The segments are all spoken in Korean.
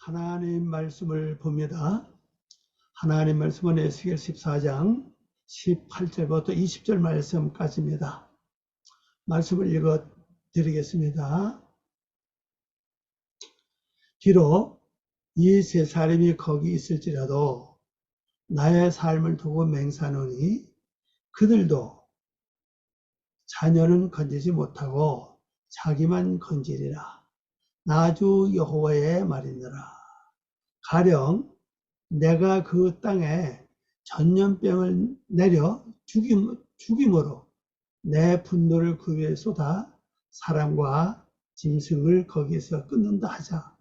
하나님 말씀을 봅니다. 하나님 말씀은 에스겔 14장 18절부터 20절 말씀까지입니다. 말씀을 읽어 드리겠습니다. 비록 이 세 사람이 거기 있을지라도 나의 삶을 두고 맹세하노니 그들도 자녀는 건지지 못하고 자기만 건지리라. 나 주 여호와의 말이니라. 가령 내가 그 땅에 전염병을 내려 죽임으로 내 분노를 그 위에 쏟아 사람과 짐승을 거기에서 끊는다 하자.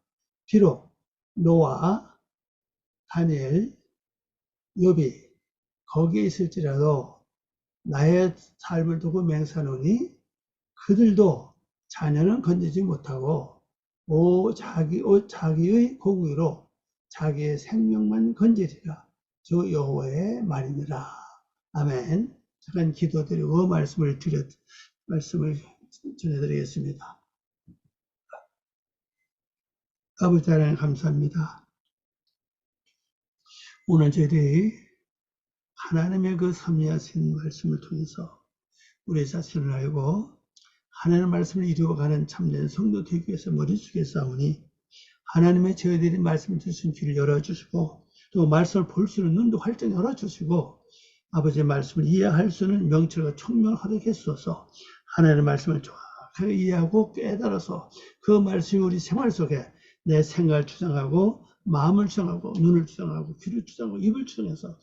비록 노아, 다니엘, 욥이 거기에 있을지라도 나의 삶을 두고 맹세하노니 그들도 자녀는 건지지 못하고 자기의 공의로 자기의 생명만 건지리라. 주 여호와의 말이니라. 아멘. 잠깐 기도드리고 말씀을 전해드리겠습니다. 아버지 하나님 감사합니다. 오늘 저희들이 하나님의 그 섭리하신 말씀을 통해서 우리 자신을 알고 하나님의 말씀을 이루어가는 참된 성도 되기 위해서 머릿속에 싸우니 하나님의 저희들이 말씀을 주신 귀를 열어주시고 또 말씀을 볼 수 있는 눈도 활짝 열어주시고 아버지의 말씀을 이해할 수 있는 명철과 총명을 허락해 주셔서 하나님의 말씀을 정확하게 이해하고 깨달아서 그 말씀이 우리 생활 속에 내 생각을 추정하고 마음을 추정하고 눈을 추정하고 귀를 추정하고 입을 추정해서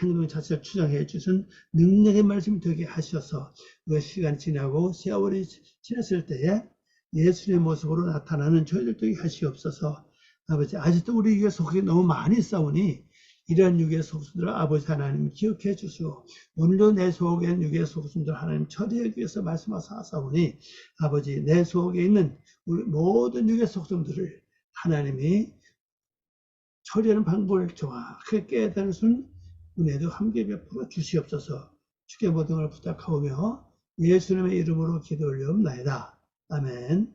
행동 자체를 추정해 주신 능력의 말씀이 되게 하셔서 그 시간이 지나고 세월이 지났을 때에 예수님의 모습으로 나타나는 저희들 되게 하시옵소서. 아버지 아직도 우리 육의 속에 너무 많이 싸우니 이런 육의 속수들을 아버지 하나님 기억해 주시고 오늘도 내 속에 있는 육의 속수들 하나님 처리하기 위해서 말씀하사오니 아버지 내 속에 있는 우리 모든 육의 속수들을 하나님이 처리하는 방법을 정확하게 깨달을 수 있는 은혜도 함께 베풀어 주시옵소서. 주께 모든 걸 부탁하오며 예수님의 이름으로 기도 올리옵나이다. 아멘.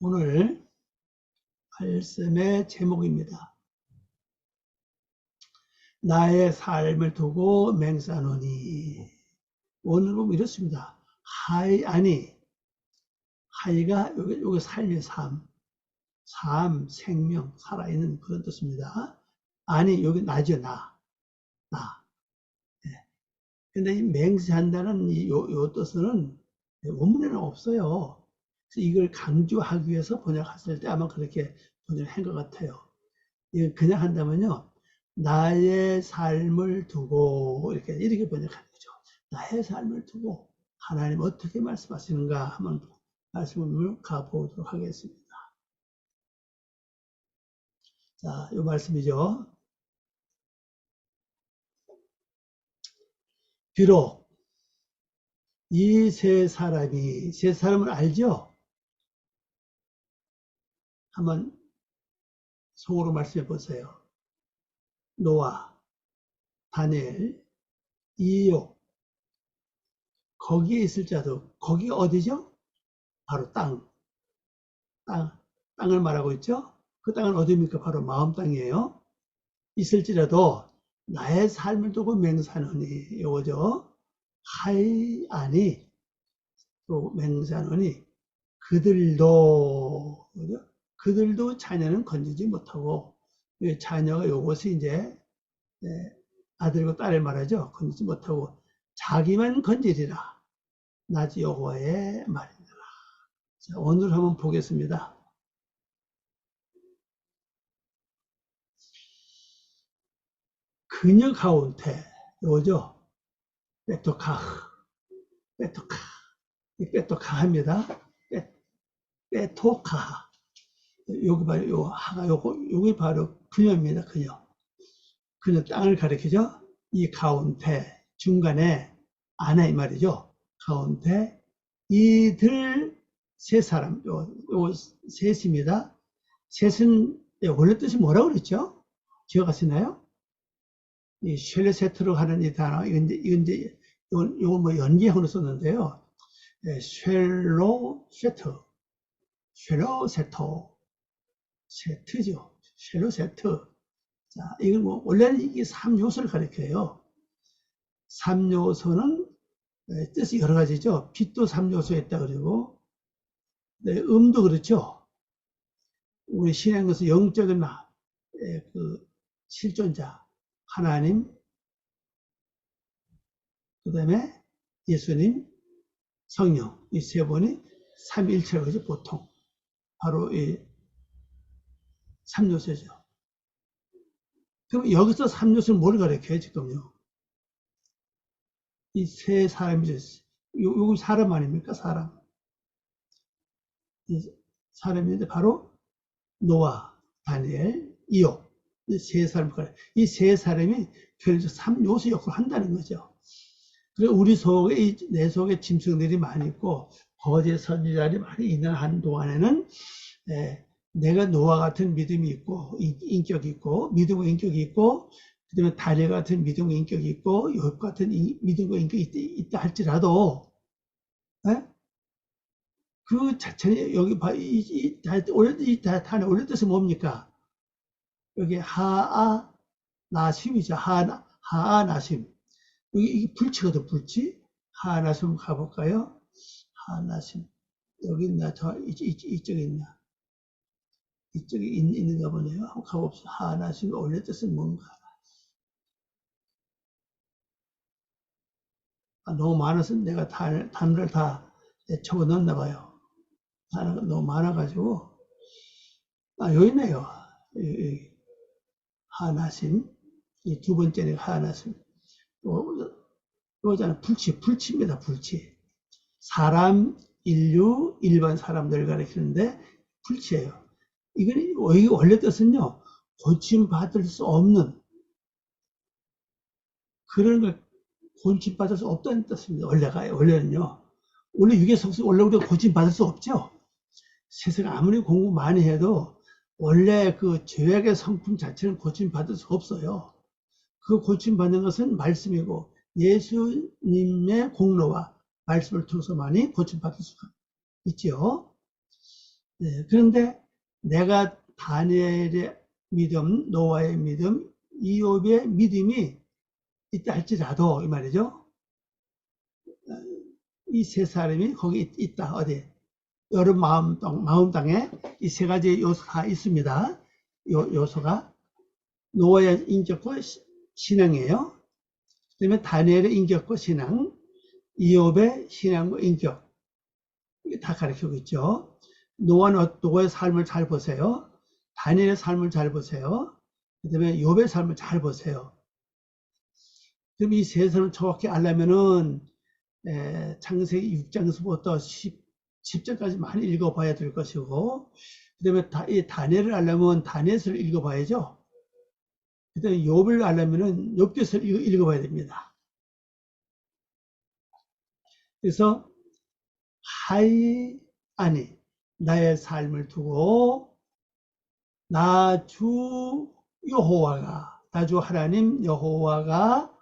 오늘 말씀의 제목입니다. 나의 삶을 두고 맹세하노니. 오늘 보면 이렇습니다. 하이가 여기 삶의 삶, 생명, 살아있는 그런 뜻입니다. 아니, 여기 나죠, 나. 근데 이 맹세한다는 요 뜻은 원문에는 없어요. 그래서 이걸 강조하기 위해서 번역했을 때 아마 그렇게 번역한 것 같아요. 이거 그냥 한다면요. 나의 삶을 두고 이렇게 번역하는 거죠. 나의 삶을 두고 하나님 어떻게 말씀하시는가 한번 말씀을 가보도록 하겠습니다. 자, 이 말씀이죠. 비록 이 세 사람을 알죠? 한번 속으로 말씀해 보세요. 노아, 다니엘, 이욥, 거기에 있을지라도 거기가 어디죠? 바로 땅을 말하고 있죠. 그 땅은 어디입니까? 바로 마음 땅이에요. 있을지라도 나의 삶을 두고 맹세하노니 이거죠. 또 맹세하노니 그들도 자녀는 건지지 못하고 자녀가 요것이 이제 아들과 딸을 말하죠. 건지지 못하고 자기만 건지리라. 나 주 여호와의 말이니라. 자, 오늘 한번 보겠습니다. 그녀 가운데 요죠. 빼토카합니다. 빼토카. 여기 바로 요 하가 요기 바로 그녀입니다. 그녀 땅을 가리키죠. 이 가운데 중간에 안에 이 말이죠. 가운데 이들 세 사람 요 셋입니다. 셋은 원래 뜻이 뭐라고 그랬죠? 기억하시나요? 이 쉘레세트로 하는 이 단어 이건 이제 요건 뭐 연기형으로 썼는데요. 쉘로 세터, 세트죠. 쉘로 세트. 자, 이건 뭐, 원래는 이게 3요소를 가리켜요. 3요소는 뜻이 여러 가지죠. 빛도 3요소에 있다 그러고, 네, 음도 그렇죠. 우리 신앙에서 영적인 그 실존자, 하나님, 그 다음에 예수님, 성령, 이 세 분이 삼위일체라고 하죠, 보통. 바로 이 3요소죠. 그럼 여기서 3요소는 뭘 가리켜요, 지금요? 이 세 사람이죠. 요거 사람 아닙니까? 사람. 이 사람인데 바로 노아, 다니엘, 이욥. 이 세 사람, 이 세 사람이 결국 3요소 역할을 한다는 거죠. 그리고 우리 속에, 내 속에 짐승들이 많이 있고, 거짓 선지자들이 많이 있는 한동안에는, 내가 노아 같은 믿음이 있고, 인격이 있고, 믿음과 인격이 있고, 그 다음에 다니엘 같은 믿음과 인격이 있고, 욥 같은 믿음과 인격이 있다 할지라도, 그 자체는 여기 단에 올릴 뜻은 뭡니까? 여기 하아 나심이죠. 하아 나심. 여기 이게 불치거든, 불치. 하아 나심 가볼까요? 하아 나심. 여기 있나? 이쪽에 있나? 이쪽에 있는가 보네요. 한번 가봅시다. 하아 나심 올릴 뜻은 뭔가? 너무 많아서 내가 단어를 다 적어 넣었나 봐요. 단어가 너무 많아가지고. 여기 있네요. 하나심. 이 두 번째는 하나심. 이거잖아. 불치입니다. 불치. 사람, 인류, 일반 사람들을 가리키는데 불치예요. 이건 원래 뜻은요. 고침받을 수 없는 그런 걸 고침받을 수 없다는 뜻입니다. 원래는요. 원래 육의 속성 원래 우리가 고침받을 수 없죠. 세상 아무리 공부 많이 해도 원래 그 죄악의 성품 자체는 고침받을 수 없어요. 그 고침받는 것은 말씀이고 예수님의 공로와 말씀을 통해서만이 고침받을 수가 있죠. 네, 그런데 내가 다니엘의 믿음, 노아의 믿음, 이욥의 믿음이 있다 할지라도 이 말이죠. 이 세 사람이 거기 있다. 어디? 여름 마음 땅에 이 세 가지 요소가 있습니다. 요소가 노아의 인격과 신앙이에요. 그 다음에 다니엘의 인격과 신앙, 이욥의 신앙과 인격. 이게 다 가르치고 있죠. 노아의 삶을 잘 보세요. 다니엘의 삶을 잘 보세요. 그 다음에 욥의 삶을 잘 보세요. 그럼 이 세 사람을 정확히 알려면은 창세기 6장에서부터 10장까지 많이 읽어봐야 될 것이고, 그 다음에 이 다니엘을 알려면 다니엘서를 읽어봐야죠. 그 다음에 욥을 알려면은 욥기서를 읽어봐야 됩니다. 그래서 아니 나의 삶을 두고 나 주 하나님 여호와가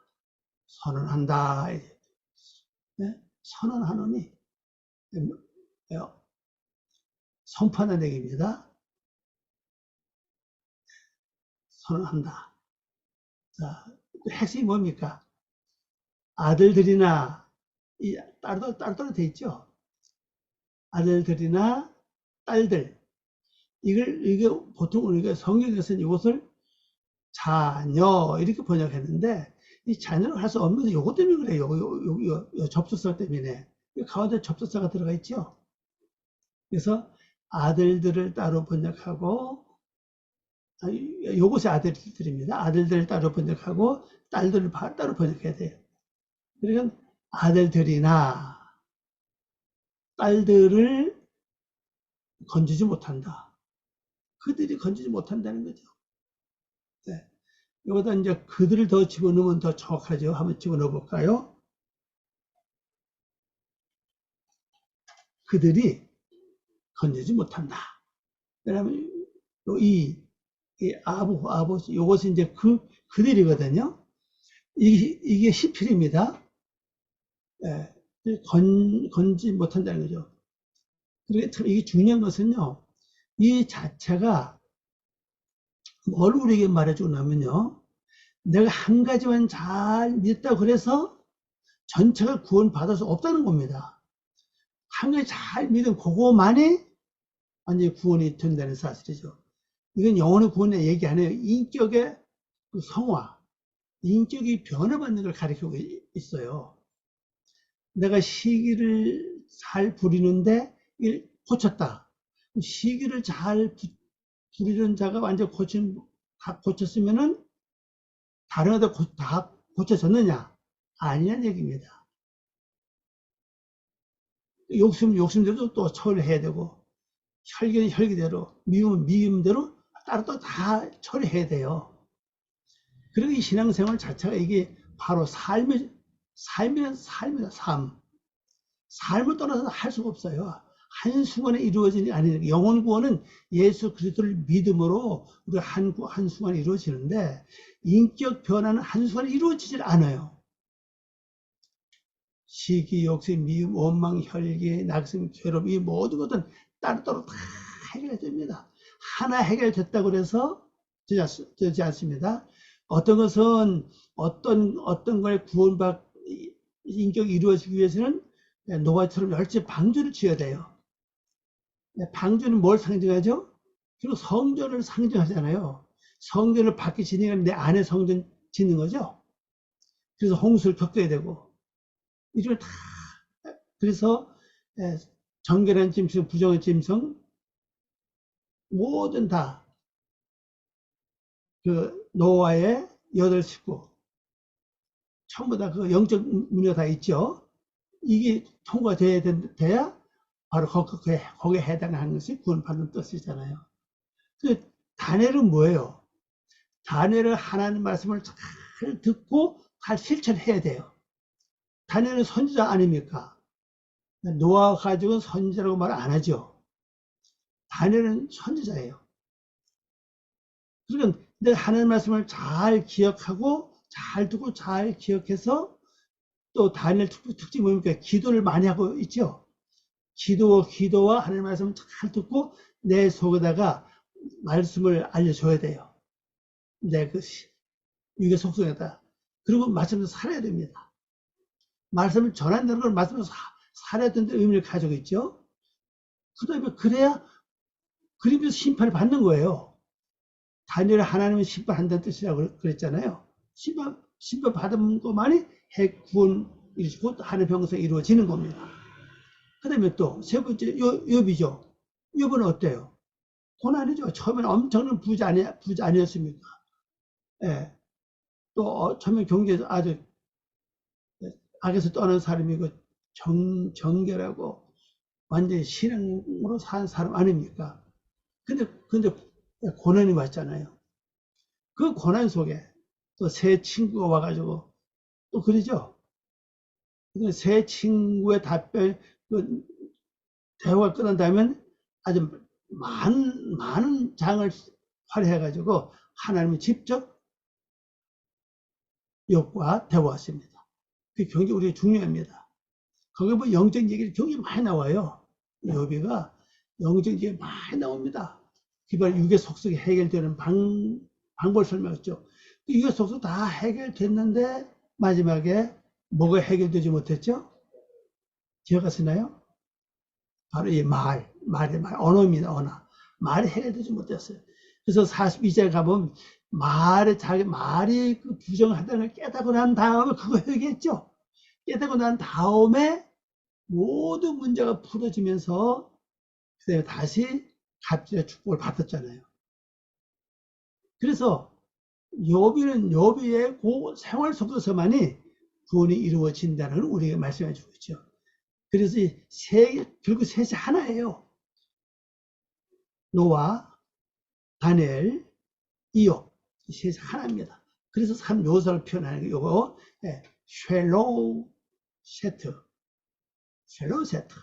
선언한다. 네? 선언하노니 선포하는 얘기입니다. 선언한다. 자, 핵심이 뭡니까? 아들들이나 따로 돼 있죠. 아들들이나 딸들. 이게 보통 우리가 성경에서는 이것을 자녀 이렇게 번역했는데 이 자녀를 할 수 없는 게 요거 때문에 그래요. 요 접속사 때문에. 가운데 접속사가 들어가 있죠. 그래서 아들들을 따로 번역하고 요것이 아들들입니다. 아들들을 따로 번역하고 딸들을 따로 번역해야 돼요. 그러니까 아들들이나 딸들을 건지지 못한다. 그들이 건지지 못한다는 거죠. 네. 여기다 이제 그들을 더 집어넣으면 더 정확하죠. 한번 집어넣어 볼까요? 그들이 건지지 못한다. 왜냐하면 이 아버지, 요것이 이제 그들이거든요. 이게 시필입니다. 예, 건지 못한다는 거죠. 그러니까 참 이게 중요한 것은요, 이 자체가 뭘 우리에게 말해주고 나면요, 내가 한 가지만 잘 믿다 그래서 전체가 구원받을 수 없다는 겁니다. 한 가지 잘 믿은 그거만이 완전히 구원이 된다는 사실이죠. 이건 영혼의 구원에 얘기 안 해요. 인격의 그 성화, 인격이 변화받는 걸 가리키고 있어요. 내가 시기를 잘 부리는데 고쳤다. 시기를 잘 부리는 자가 완전 다 고쳤으면은 다른 데다 다 고쳐졌느냐? 아니란 얘기입니다. 욕심대로 또 처리해야 되고, 혈기는 혈기대로, 미움은 미움대로 따로 또 다 처리해야 돼요. 그리고 이 신앙생활 자체가 이게 바로 삶이다, 삶. 삶을 떠나서 할 수가 없어요. 한순간에 이루어지는 게 아니니까. 영혼 구원은 예수 그리스도를 믿음으로 우리가 한순간에 이루어지는데, 인격 변화는 한순간에 이루어지질 않아요. 시기, 욕심, 미움, 원망, 혈기, 낙심, 괴로움, 이 모든 것은 따로따로 다 해결됩니다. 하나 해결됐다고 해서 되지 않습니다. 어떤 것은 어떤 걸 인격이 이루어지기 위해서는 노아처럼 열심히 방주를 지어야 돼요. 방주는 뭘 상징하죠? 주로 성전을 상징하잖아요. 성전을 밖에 지니까 내 안에 성전 짓는 거죠. 그래서 홍수를 겪어야 되고, 이걸 다, 그래서 정결한 짐승, 부정한 짐승, 모든 다 그 노아의 8식구, 전부 다 그 영적 문제가 다 있죠. 이게 통과돼야 바로 거기에 해당하는 것이 구원받는 뜻이잖아요. 그 다니엘은 뭐예요? 다니엘은 하나님 말씀을 잘 듣고 잘 실천해야 돼요. 다니엘은 선지자 아닙니까? 노아 가족은 선지자라고 말 안 하죠. 다니엘은 선지자예요. 그러니까 내가 하나님 말씀을 잘 기억하고 잘 듣고 잘 기억해서 또 다니엘 특징이 뭡니까? 기도를 많이 하고 있죠. 기도와 하나님 말씀을 잘 듣고 내 속에다가 말씀을 알려줘야 돼요. 내 그 위계 속성에다. 그리고 말씀을 살아야 됩니다. 말씀을 전한다는 걸 말씀을 살아야 된다는 의미를 가지고 있죠. 그 다음에 그래야 그리면서 심판을 받는 거예요. 다니엘 하나님은 심판한다는 뜻이라고 그랬잖아요. 심판 받은 것만이 구원 곧 하늘 병세 이루어지는 겁니다. 그 다음에 또 세 번째 욥이죠. 욥은 어때요? 고난이죠. 처음에는 엄청난 부자 아니었습니까? 예. 또 처음에 경제에서 아주 악에서 떠난 사람이고 정결하고 완전히 신앙으로 산 사람 아닙니까? 근데 고난이 왔잖아요. 그 고난 속에 또 새 친구가 와가지고 또 그러죠. 새 친구의 답변, 그 대화가 끝난다면 아주 많은 장을 활용해가지고 하나님이 직접 욥과 대화했습니다. 그게 굉장히 우리가 중요합니다. 거기 보면 영적 얘기를 굉장히 많이 나와요. 욥이가 영적 얘기 많이 나옵니다. 기발 육의 속성이 해결되는 방법을 설명했죠. 육의 속성 다 해결됐는데 마지막에 뭐가 해결되지 못했죠? 기억하시나요? 바로 이 언어입니다, 언어. 말이 해결되지 못했어요. 그래서 42절 가보면 말이 그 부정하다는 걸 깨닫고 난 다음에 그거 얘기했죠. 깨닫고 난 다음에 모든 문제가 풀어지면서 그다음에 다시 갑질의 축복을 받았잖아요. 그래서 욥이의 그 생활 속에서만이 구원이 이루어진다는 걸 우리에게 말씀해 주고 있죠. 그래서 결국 셋이 하나예요. 노아, 다니엘, 이욥, 이 셋이 하나입니다. 그래서 참 묘사를 표현하는 게 요거 쉘로우 세트, 쉘로우 세트.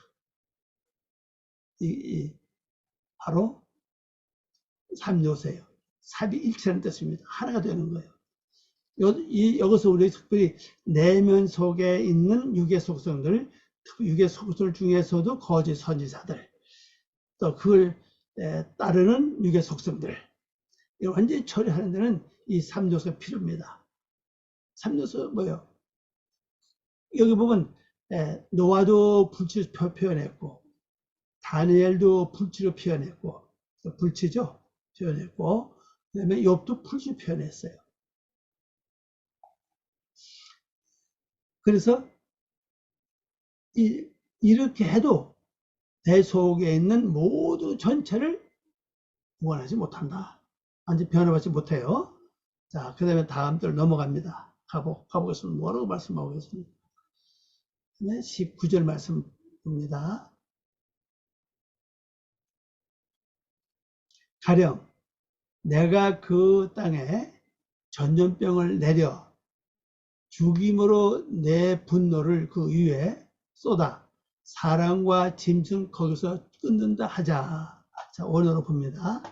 바로 삼요새예요. 삼위일체라는 뜻입니다. 하나가 되는 거예요. 여기서 우리 특별히 내면 속에 있는 육의 속성들, 육의 속성 중에서도 거짓 선지자들, 또 그걸 따르는 육의 속성들, 이걸 완전히 처리하는 데는 이 3요소가 필요합니다. 3요소 뭐예요? 여기 보면 노아도 불치 표현했고, 다니엘도 불치로 표현했고, 불치죠? 표현했고, 그 다음에 욥도 불치 표현했어요. 그래서 이렇게 해도 내 속에 있는 모두 전체를 구원하지 못한다. 완전 변화받지 못해요. 자, 그 다음에 다음 절 넘어갑니다. 가보겠습니다. 뭐라고 말씀하겠습니다. 19절 말씀 봅니다. 가령 내가 그 땅에 전염병을 내려 죽임으로 내 분노를 그 위에 쏟아 사람과 짐승 거기서 끊는다 하자. 자, 원어로 봅니다.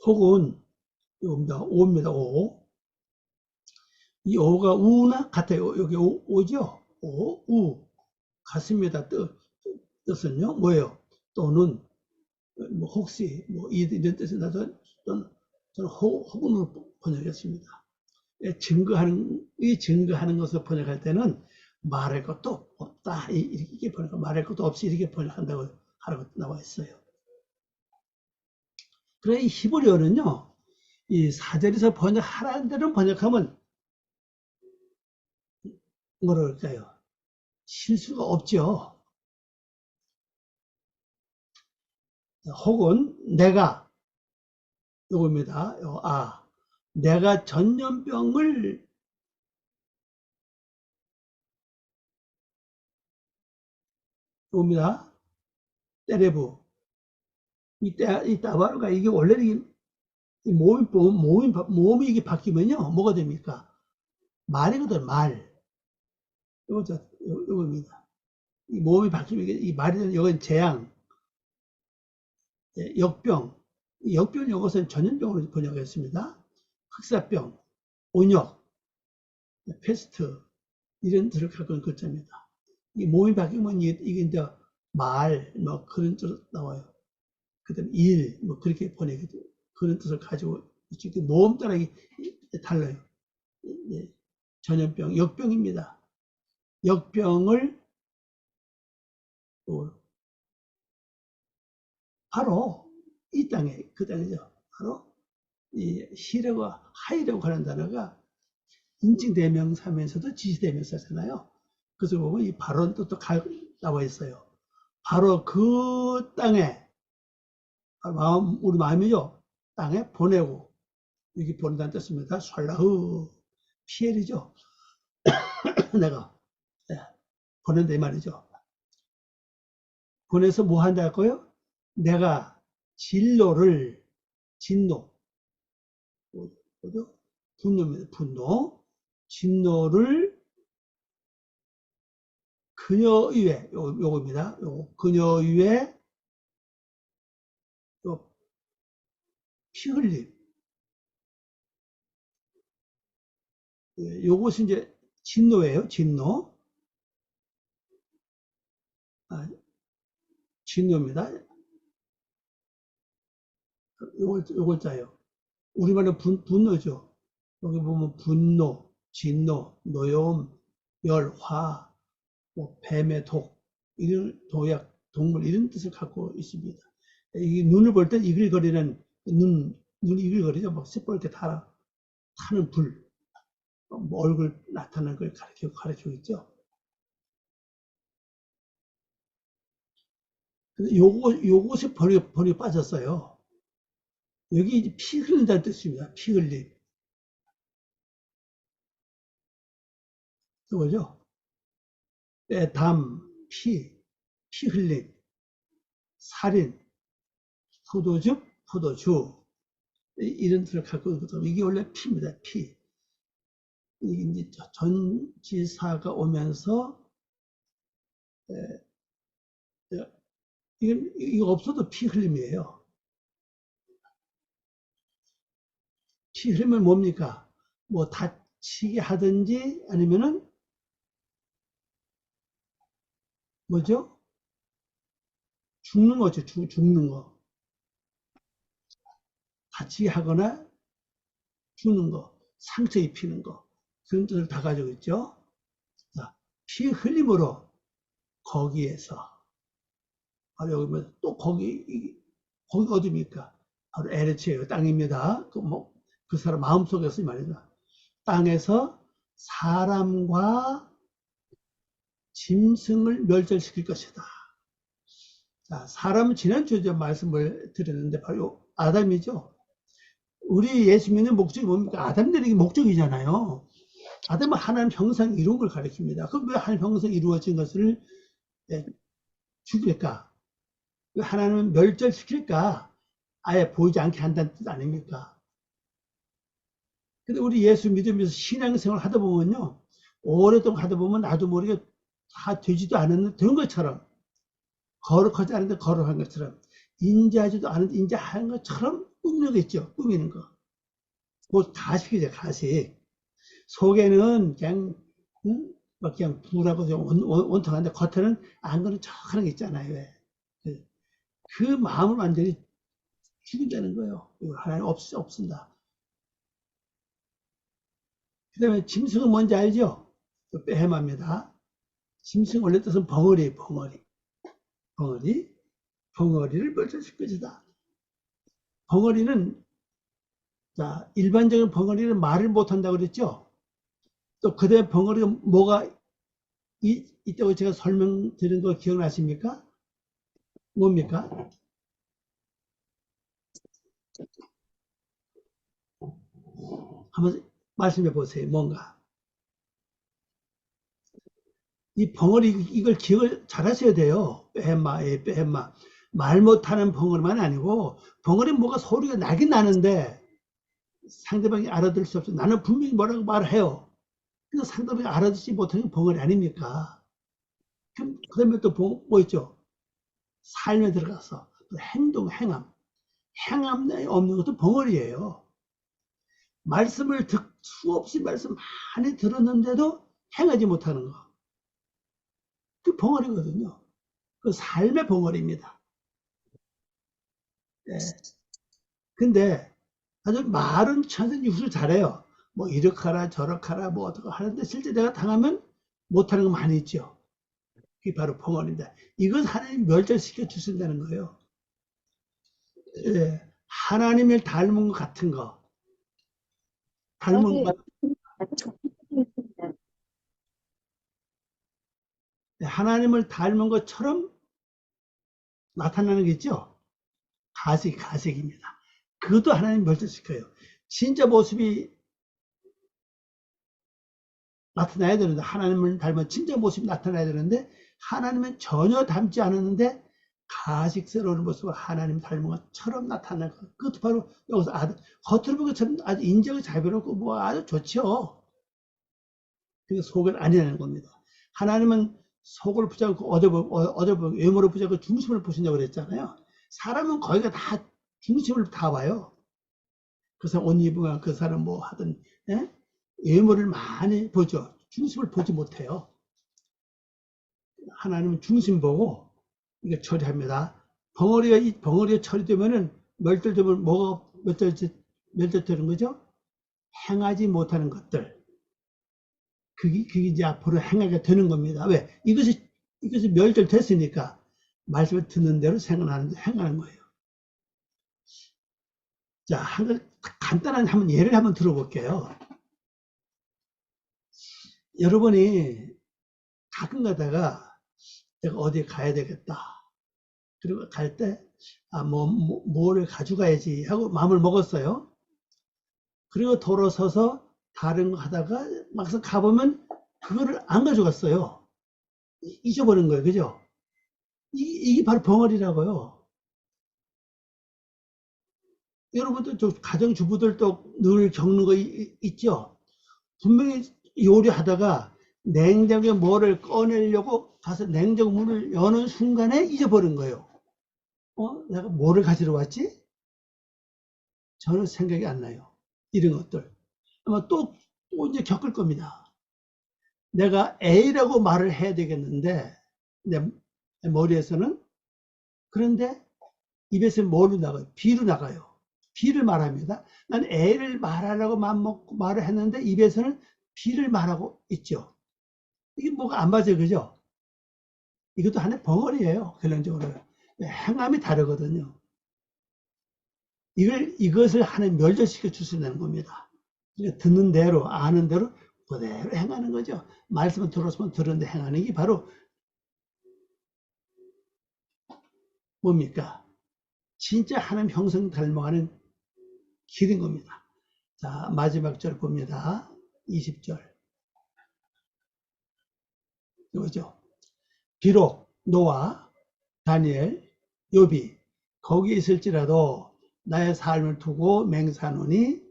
혹은 이겁니다. 오입니다. 오. 이 오가 우나 같아요. 여기 오죠? 오, 우. 같습니다. 뜻은요? 뭐예요? 또는 뭐 혹시 뭐 이런 뜻이 나서 저는 혹은으로 번역했습니다. 증거하는 것을 번역할 때는 말할 것도 없다. 이렇게 번역, 말할 것도 없이 이렇게 번역한다고 하라고 나와 있어요. 그래, 이 히브리어는요, 이 사절에서 번역하라는 대로 번역하면 뭐라 그럴까요? 실수가 없죠. 혹은 내가 요겁니다. 내가 전염병을 요겁니다. 때레부 이 따바로가 이게 원래는 이 몸이 이게 바뀌면요 뭐가 됩니까? 말이거든 말. 요겁니다. 이 몸이 바뀌면 이 말이 되는 이건 재앙, 역병. 역병 이것은 전염병으로 번역했습니다. 흑사병, 온역, 패스트 이런 뜻을 갖고 있는 글자입니다. 이 몸이 바뀌면 이게 이제 말, 뭐 그런 뜻으로 나와요. 그다음 일, 뭐 그렇게 번역해도 그런 뜻을 가지고 있지. 모음 따라 달라요. 전염병, 역병입니다. 역병을 바로 이 땅에 그 땅이죠. 바로 이 히라고 하이라고 하는 단어가 인칭대명사면서도 지시대명사잖아요. 그래서 보면 이 발언 뜻도 나와 있어요. 바로 그 땅에 우리 마음이죠. 땅에 보내고 여기 보낸다는 뜻입니다. 샬라흐 피엘이죠. 내가 보낸다 이 말이죠. 보내서 뭐 한다고요? 내가 진노 분노입니다. 분노 진노를 그녀 위에 요겁니다. 그녀 위에 피 흘림. 요것이 이제 진노예요. 진노. 진노입니다. 요걸 짜요. 우리말로 분노죠. 여기 보면 분노, 진노, 노여움, 열, 화, 뭐 뱀의 독, 이런 도약, 동물 이런 뜻을 갖고 있습니다. 이 눈을 볼 때 이글거리는 눈이 이글거리죠. 막 숯불 이렇게 타는 불, 뭐 얼굴 나타나는 걸 가르치고 있죠. 근데 요것이 번역이 빠졌어요. 여기 이제 피 흘린다는 뜻입니다. 피 흘림. 그거죠? 담, 피 흘림, 살인, 포도주, 이런 뜻을 갖고 있거든요. 이게 원래 피입니다. 피. 이게 이제 전지사가 오면서 이거 없어도 피 흘림이에요. 피 흘리면 뭡니까? 뭐 다치게 하든지 아니면은 뭐죠? 죽는 거죠. 죽는 거. 다치게 하거나 죽는 거, 상처 입히는 거, 그런 뜻을 다 가지고 있죠. 자, 피 흘림으로 거기에서 바로 여기 또 거기 어디입니까? 바로 에르츠예요. 땅입니다. 그 사람 마음속에서 이 말이다. 땅에서 사람과 짐승을 멸절시킬 것이다. 자, 사람은 지난주에 말씀을 드렸는데 바로 아담이죠. 우리 예수 믿는 목적이 뭡니까? 아담 되는 게 목적이잖아요. 아담은 하나님 형상 이룬 걸 가리킵니다. 그럼 왜 하나님 형상 이루어진 것을 죽일까? 왜 하나님은 멸절시킬까? 아예 보이지 않게 한다는 뜻 아닙니까? 근데 우리 예수 믿으면서 신앙생활 하다 보면요. 오랫동안 하다 보면 나도 모르게 다 되지도 않았는데 된 것처럼, 거룩하지 않은데 거룩한 것처럼, 인자하지도 않은데 인자한 것처럼 꾸미겠죠. 꾸미는 거. 그거 가식이죠, 가식. 속에는 그냥, 응? 막 그냥 불하고 온통한데 겉에는 안 그런 척 하는 게 있잖아요. 왜? 그 마음을 완전히 죽인다는 거예요. 하나님 없습니다. 그 다음에 짐승은 뭔지 알죠? 베헤마입니다. 짐승 원래 뜻은 벙어리예요, 벙어리. 벙어리를 멸절시킬 것이다. 벙어리는, 자, 일반적인 벙어리는 말을 못한다고 그랬죠? 또 그다음에 벙어리가 뭐가 있다고 제가 설명드린 거 기억나십니까? 뭡니까? 한번 말씀해 보세요. 뭔가. 이 벙어리 이걸 기억을 잘 하셔야 돼요. 빼마. 말 못하는 벙어리만 아니고 벙어리는 뭐가 소리가 나긴 나는데 상대방이 알아들을 수 없어. 나는 분명히 뭐라고 말을 해요. 근데 상대방이 알아듣지 못하는 게 벙어리 아닙니까? 그다음에 또 뭐 있죠? 삶에 들어가서 행동, 행함 내에 없는 것도 벙어리예요. 말씀을 수없이 말씀 많이 들었는데도 행하지 못하는 거. 그 벙어리거든요. 그 삶의 벙어리입니다. 네. 근데 아주 말은 천생유수 잘해요. 뭐 이렇게 하라 저렇게 하라 뭐 어떻게 하는데 실제 내가 당하면 못하는 거 많이 있죠. 그게 바로 벙어리입니다. 이건 하나님 멸절시켜 주신다는 거예요. 예. 하나님을 닮은 것 같은 거. 닮은 것, 하나님을 닮은 것처럼 나타나는 게 있죠. 가식입니다. 그것도 하나님 멸절시켜요. 진짜 모습이 나타나야 되는데, 하나님을 닮은 진짜 모습이 나타나야 되는데, 하나님은 전혀 닮지 않았는데, 가식스러운 모습을 하나님 닮은 것처럼 나타나는 것. 그것도 바로 여기서 겉으로 보기 참 아주 인정이 잘 배웠고, 뭐 아주 좋죠. 그게 속은 아니라는 겁니다. 하나님은 속을 붙잡고 얻어보고 외모를 붙잡고 중심을 보신다고 그랬잖아요. 사람은 거기가 다 중심을 다 봐요. 그 사람 옷 입으면 그 사람 뭐 하든, 예? 외모를 많이 보죠. 중심을 보지 못해요. 하나님은 중심 보고 이게 처리합니다. 벙어리가 처리되면은 멸절되면 뭐가 멸절되는 거죠? 행하지 못하는 것들. 그게 이제 앞으로 행하게 되는 겁니다. 왜? 이것이 멸절됐으니까 말씀을 듣는 대로 행하는 거예요. 자, 간단한 한번 예를 한번 들어볼게요. 여러분이 가끔 가다가 내가 어디 가야 되겠다. 그리고 갈 때, 뭐를 가져가야지 하고 마음을 먹었어요. 그리고 돌아서서 다른 거 하다가 막상 가보면 그거를 안 가져갔어요. 잊어버린 거예요. 그죠? 이게 바로 벙어리라고요. 여러분들 가정주부들도 늘 겪는 거 있죠? 분명히 요리하다가 냉장고에 뭐를 꺼내려고 가서 냉장고 문을 여는 순간에 잊어버린 거예요. 내가 뭐를 가지러 왔지? 전혀 생각이 안 나요. 이런 것들. 아마 또 이제 겪을 겁니다. 내가 A라고 말을 해야 되겠는데, 내 머리에서는. 그런데 입에서 뭐로 나가요? B로 나가요. B를 말합니다. 난 A를 말하려고 마음먹고 말을 했는데, 입에서는 B를 말하고 있죠. 이게 뭐가 안 맞아요. 그죠? 이것도 하나의 벙어리예요. 결론적으로. 행함이 다르거든요. 이것을 하나의 멸절시켜 주시는 겁니다. 그러니까 듣는 대로, 아는 대로 그대로 행하는 거죠. 말씀을 들었으면 들었는데 행하는 게 바로 뭡니까? 진짜 하나님 형성 닮아가는 길인 겁니다. 자, 마지막 절 봅니다. 20절. 이거죠. 비록 노아, 다니엘, 욥이 거기 있을지라도 나의 삶을 두고 맹세하노니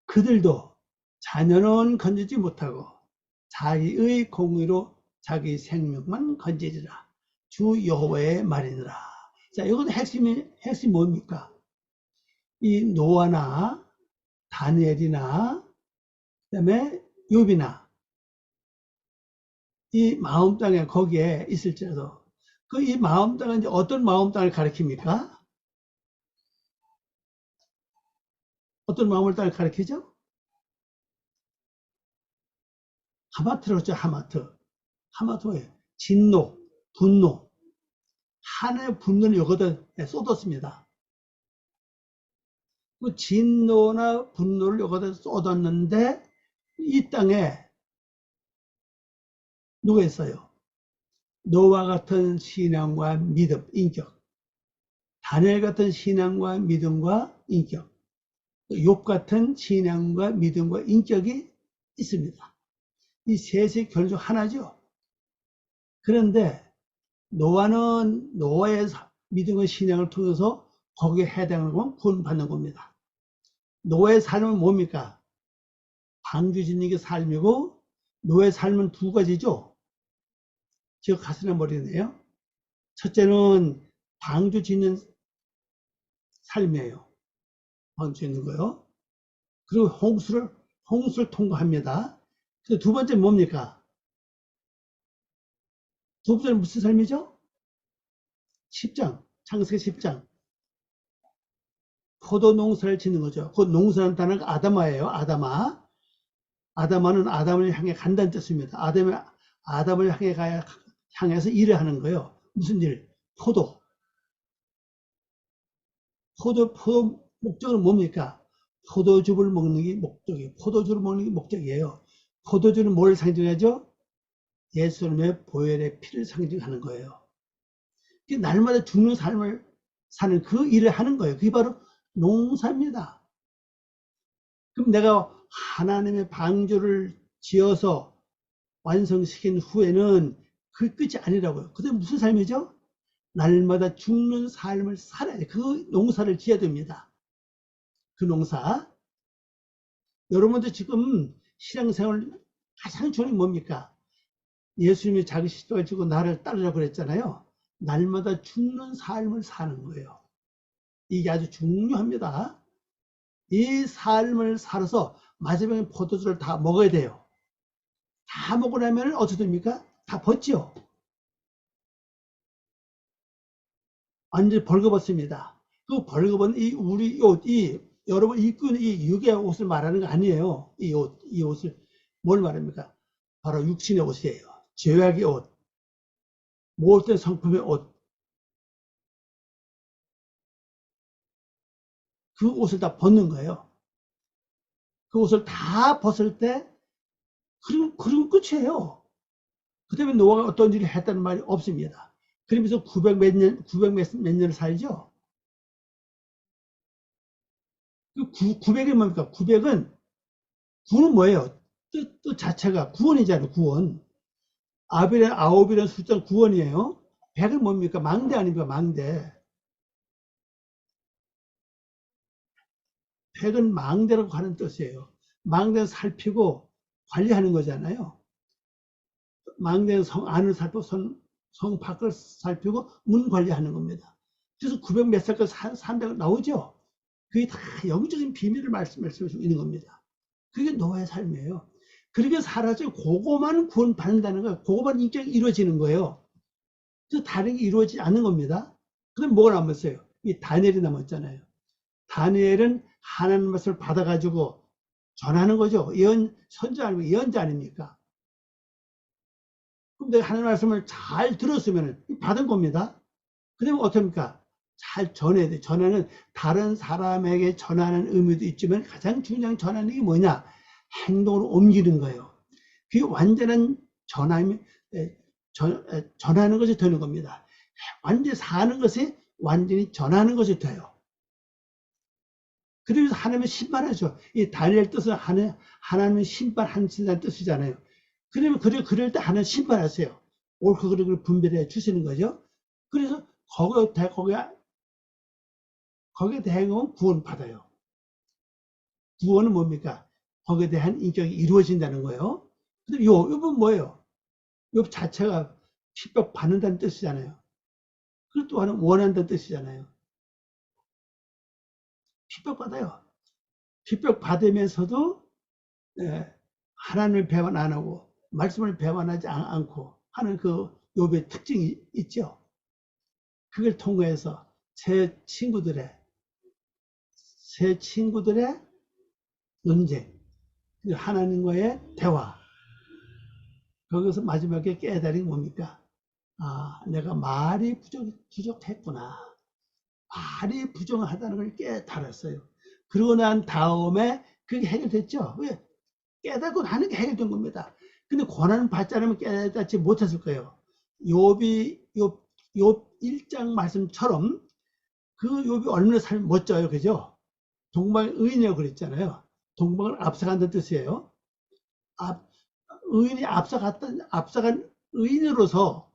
그들도 자녀는 건지지 못하고 자기의 공의로 자기 생명만 건지리라. 주 여호와의 말이니라. 자, 이것도 핵심이 뭡니까? 이 노아나 다니엘이나 그다음에 욥이나 이 마음 땅에 거기에 있을지라도 그 이 마음 땅은 이제 어떤 마음 땅을 가리킵니까? 어떤 마음을 땅을 가리키죠? 하마트로죠. 하마트예요. 진노, 분노, 하나의 분노를 여기다 쏟았습니다. 그 진노나 분노를 여기다 쏟았는데 이 땅에 누가 있어요? 노아 같은 신앙과 믿음, 인격, 다니엘 같은 신앙과 믿음과 인격, 욥 같은 신앙과 믿음과 인격이 있습니다. 이 셋의 결정 하나죠. 그런데 노아는 노아의 믿음과 신앙을 통해서 거기에 해당하는 건 구원받는 겁니다. 노아의 삶은 뭡니까? 방주짓는 게 삶이고 노아의 삶은 두 가지죠. 기억하시나 모르겠네요. 첫째는 방주 짓는 삶이에요. 방주 짓는 거요. 그리고 홍수를 통과합니다. 두 번째 뭡니까? 두 번째는 무슨 삶이죠? 10장, 창세기 10장. 포도 농사를 짓는 거죠. 그 농사라는 단어가 아다마예요. 아다마. 아다마는 아담을 향해 간다는 뜻입니다. 아담을 향해서 일을 하는 거예요. 무슨 일? 포도 목적은 뭡니까? 포도주를 먹는 게 목적이에요. 포도주를 먹는 게 목적이에요. 포도주는 뭘 상징하죠? 예수님의 보혈의 피를 상징하는 거예요. 날마다 죽는 삶을 사는 그 일을 하는 거예요. 그게 바로 농사입니다. 그럼 내가 하나님의 방주를 지어서 완성시킨 후에는 그 끝이 아니라고요. 그게 무슨 삶이죠? 날마다 죽는 삶을 살아야 돼. 그 농사를 지어야 됩니다. 그 농사. 여러분도 지금 신앙생활 가장 중요한 게 뭡니까? 예수님이 자기 십자가를 지고 나를 따르라고 그랬잖아요. 날마다 죽는 삶을 사는 거예요. 이게 아주 중요합니다. 이 삶을 살아서 마지막에 포도주를 다 먹어야 돼요. 다 먹고 나면 어떻게 됩니까? 다 벗지요. 완전히 벌거벗습니다. 그 벌거벗은 우리 옷, 여러분 입고 있는 이 육의 옷을 말하는 거 아니에요. 이 옷을 뭘 말합니까? 바로 육신의 옷이에요. 죄악의 옷, 못된 성품의 옷. 그 옷을 다 벗는 거예요. 그 옷을 다 벗을 때, 그리고 끝이에요. 그 다음에 노아가 어떤 일을 했다는 말이 없습니다. 그러면서 900 몇 년을 살죠. 그 900이 뭡니까? 900은, 구는 뭐예요? 뜻 자체가 구원이잖아요, 구원. 아홉이라는 숫자는 구원이에요. 100은 뭡니까? 망대 아닙니까? 망대. 100은 망대라고 하는 뜻이에요. 망대는 살피고 관리하는 거잖아요. 망대는 성 안을 살피고 성 밖을 살피고 문 관리하는 겁니다. 그래서 900 몇 살까지 300 나오죠. 그게 다 영적인 비밀을 말씀해주고 있는 겁니다. 그게 노아의 삶이에요. 그렇게 살아서 그거만 구원받는다는 거예요. 그거만 인격이 이루어지는 거예요. 그 다른 게 이루어지지 않는 겁니다. 그럼 뭐가 남았어요? 이 다니엘이 남았잖아요. 다니엘은 하나님 말씀을 받아가지고 전하는 거죠. 선자 아니면 예언자 아닙니까? 그럼 내가 하나님 말씀을 잘 들었으면 받은 겁니다. 그러면 어떻습니까? 잘 전해야 돼. 전하는 다른 사람에게 전하는 의미도 있지만 가장 중요한 전하는 게 뭐냐? 행동으로 옮기는 거예요. 그게 완전한 전하는 것이 되는 겁니다. 완전히 사는 것이 완전히 전하는 것이 돼요. 그래서 하나님은 심판하죠. 이 다니엘 뜻은 하나님은 심판하신다는 뜻이잖아요. 그러면 그럴 때 하나님 심판하세요. 옳고 그르를 분별해 주시는 거죠. 그래서 거기에 대한 구원 받아요. 구원은 뭡니까? 거기에 대한 인격이 이루어진다는 거예요. 근데 욥은 뭐예요? 욥 자체가 핍박 받는다는 뜻이잖아요. 그리고 또 하나는 원한다는 뜻이잖아요. 핍박 받아요. 핍박 받으면서도 하나님을 배반 안 하고 말씀을 배반하지 않고 하는 그 욥의 특징이 있죠. 그걸 통해서 새 친구들의 논쟁, 하나님과의 대화, 거기서 마지막에 깨달은 뭡니까? 아, 내가 말이 부족했구나. 말이 부정하다는 걸 깨달았어요. 그러고 난 다음에 그게 해결됐죠. 왜? 깨닫고 나는 게 해결된 겁니다. 근데 고난을 받지 않으면 깨닫지 못했을 거예요. 욥 1장 말씀처럼 그 욥이 얼마나 삶이 멋져요. 그죠? 동방의 의인이라고 그랬잖아요. 동방을 앞서간다는 뜻이에요. 의인이 앞서간 의인으로서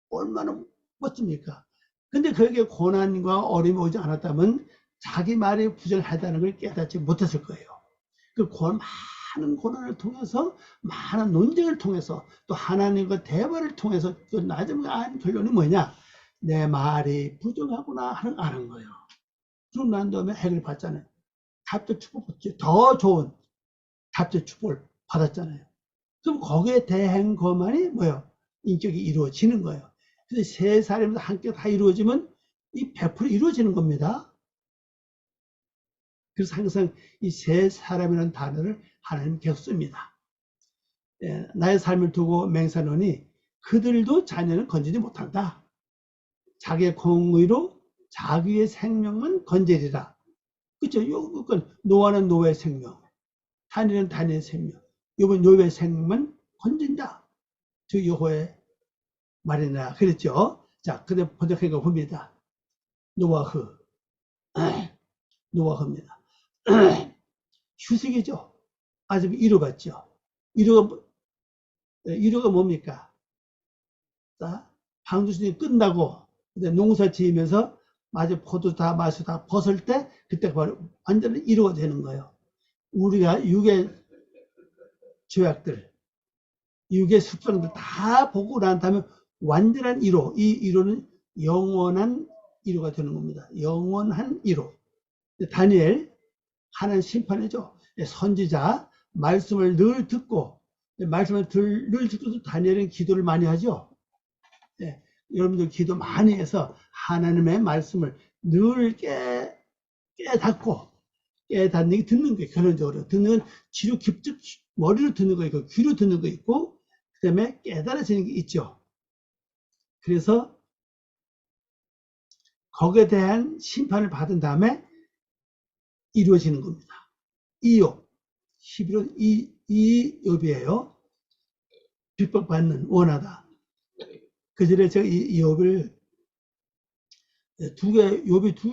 얼마나 멋집니까? 근데 그에게 고난과 어려움이 오지 않았다면 자기 말이 부정하다는 걸 깨닫지 못했을 거예요. 그 많은 고난을 통해서, 많은 논쟁을 통해서, 또 하나님과 대화를 통해서 그 나중에 결론이 뭐냐? 내 말이 부정하구나 하는 아는 거예요. 그럼 난 다음에 해결 받잖아요. 답도 축복 받지. 더 좋은 답도 축복을 받았잖아요. 그럼 거기에 대한 것만이 뭐예요? 인격이 이루어지는 거예요. 근데 세 사람이 함께 다 이루어지면 이 100% 이루어지는 겁니다. 그래서 항상 이 세 사람이라는 단어를 하나님 계속 씁니다. 나의 삶을 두고 맹세하노니 그들도 자녀는 건지지 못한다. 자기의 공의로 자기의 생명만 건지리라. 그렇죠? 노아는 노아의 생명, 다니엘은 다니엘의 생명, 욥은 욥의 생명만 건진다. 저 여호와의 말이나 그랬죠. 자, 근데 번역한 거 봅니다. 노아흐, 노아흐입니다. 휴식이죠. 아직 이루어갔죠. 이루가 뭡니까? 방주순이 끝나고 농사 지으면서 마저 포도 다 마셔 다 벗을 때 그때 바로 완전히 이루가 되는 거예요. 우리가 육의 죄악들, 육의 습성들 다 보고 난 다음에 완전한 이루, 이 이루는 영원한 이루가 되는 겁니다. 영원한 이루. 다니엘 하나님 심판이죠. 선지자 말씀을 늘 듣고 늘 듣고도 다니엘은 기도를 많이 하죠. 네, 여러분들 기도 많이 해서 하나님의 말씀을 늘 깨닫고 깨닫는 게 듣는 거예요. 결론적으로 듣는 건 귀로 깊숙 머리로 듣는 거 있고 귀로 듣는 거 있고 그 다음에 깨달아지는 게 있죠. 그래서 거기에 대한 심판을 받은 다음에 이루어지는 겁니다. 이욥 11월 이 욥이에요. 핍박받는 원하다. 그 전에 제가 이 욥을 욥이 두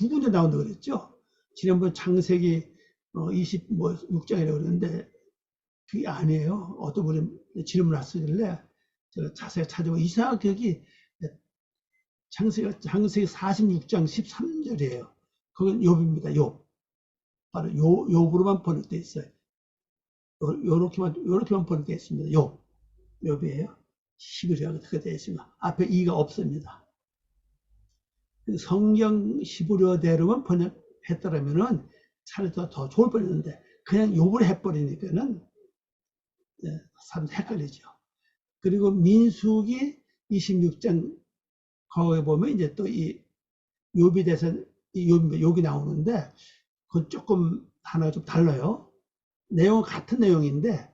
군데 나온다고 그랬죠. 지난번 창세기 26장이라고 그랬는데 그게 아니에요. 어떤 분이 질문을 하시길래 제가 자세히 찾아보고 이상하게 여기 창세기 46장 13절이에요. 그건 욥입니다. 욥. 바로 욥으로만 번역되어 있어요. 요렇게만 번역되어 있습니다. 욥이에요. 히브리어가 그렇게 되어 있으면 앞에 이가 없습니다. 성경 히브리어대로만 번역했더라면은 차라리 더 좋을 뻔했는데 그냥 욕을 해버리니까는 사람 헷갈리죠. 그리고 민수기 26장 거기에 보면 이제 또 이 욥에 대해서 욕이 나오는데 그건 조금 하나가 좀 달라요. 내용은 같은 내용인데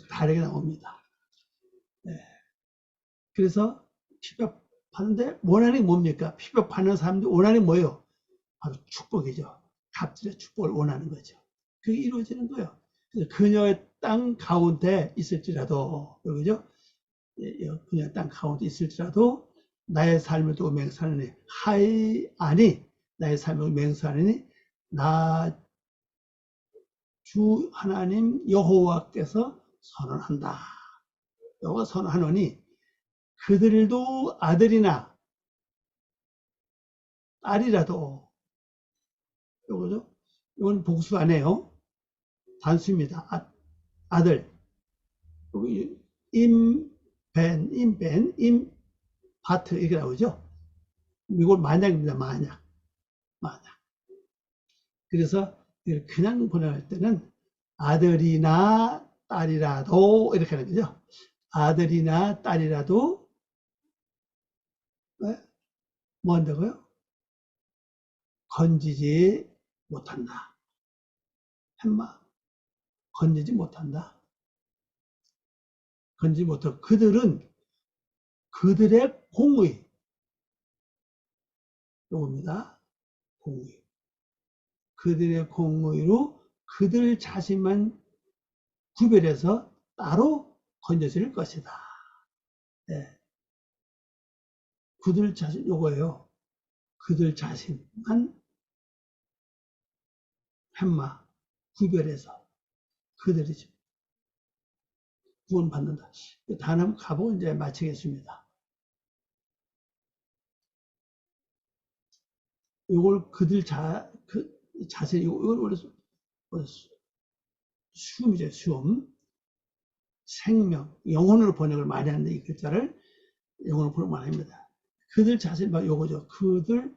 다르게 나옵니다. 네. 그래서 피법하는데 원하는 게 뭡니까? 피법하는 사람들 원하는 게 뭐예요? 바로 축복이죠. 갑질의 축복을 원하는 거죠. 그게 이루어지는 거예요. 그래서 그녀의 땅 가운데 있을지라도, 그죠? 그녀의 땅 가운데 있을지라도 나의 삶을 두고 맹세하느니 하이 나의 삶을 맹세하느니 나 주 하나님 여호와께서 선언한다. 여호와 선언하노니 그들도 아들이나 딸이라도, 요거죠? 이건 복수 아니에요. 단수입니다. 아들. 임파트 이렇게 나오죠. 이건 만약입니다. 만약. 그래서 그냥 번역할 때는 아들이나 딸이라도 이렇게 하는 거죠. 아들이나 딸이라도 뭐 한다고요? 건지지 못한다. 햄마 건지지 못한다. 건지지 못하고 그들은 그들의 공의, 요겁니다. 공의. 그들의 공의로 그들 자신만 구별해서 따로 건져질 것이다. 네. 그들 자신, 요거예요. 그들 자신만 햄마 구별해서 그들이 구원받는다. 단음 가보고 이제 마치겠습니다. 이걸 그들 자신, 이걸 원래 수음이죠, 수음. 생명, 영혼으로 번역을 많이 하는데 이 글자를 영혼으로 번역 많이 합니다. 그들 자신, 요거죠. 그들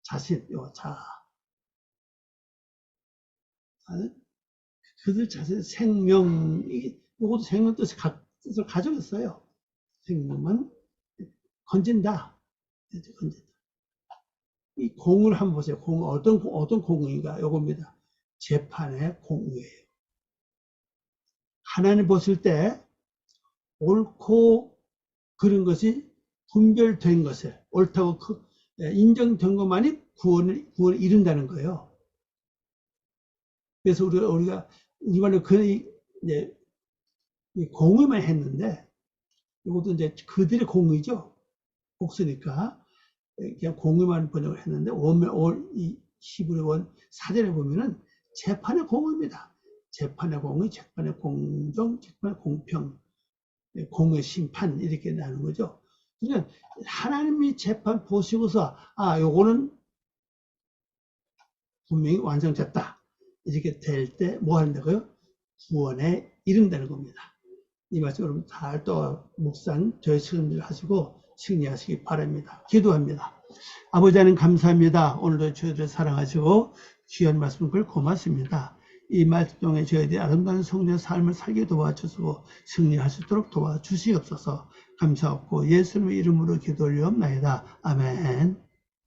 자신, 요 그들 자신 생명, 요것도 생명 뜻을 가지고 있어요. 생명은 건진다. 건진다. 이 공을 한번 보세요. 공, 어떤 공인가? 요겁니다. 재판의 공이에요. 하나님 보실 때 옳고 그런 것이 분별된 것을, 옳다고 인정된 것만이 구원을 이룬다는 거예요. 그래서 우리가 이말로 이제 공의만 했는데, 이것도 이제 그들의 공의죠. 복수니까. 그냥 공의만 번역을 했는데, 이 히브리 원 사전에 보면은 재판의 공의입니다. 재판의 공의, 재판의 공정, 재판의 공평, 공의 심판, 이렇게 나는 거죠. 그러니까 하나님이 재판 보시고서, 요거는 분명히 완성됐다. 이렇게 될 때 뭐 한다고요? 구원에 이른다는 겁니다. 이 말씀 여러분 잘 또 묵상, 저희 시간을 하시고 승리하시기 바랍니다. 기도합니다. 아버지 하나님 감사합니다. 오늘도 저희들을 사랑하시고 귀한 말씀을 고맙습니다. 이 말씀 통해 저희들이 아름다운 성도의 삶을 살게 도와주시고 승리할 수 있도록 도와주시옵소서. 감사하고 예수님의 이름으로 기도 올리옵나이다. 아멘.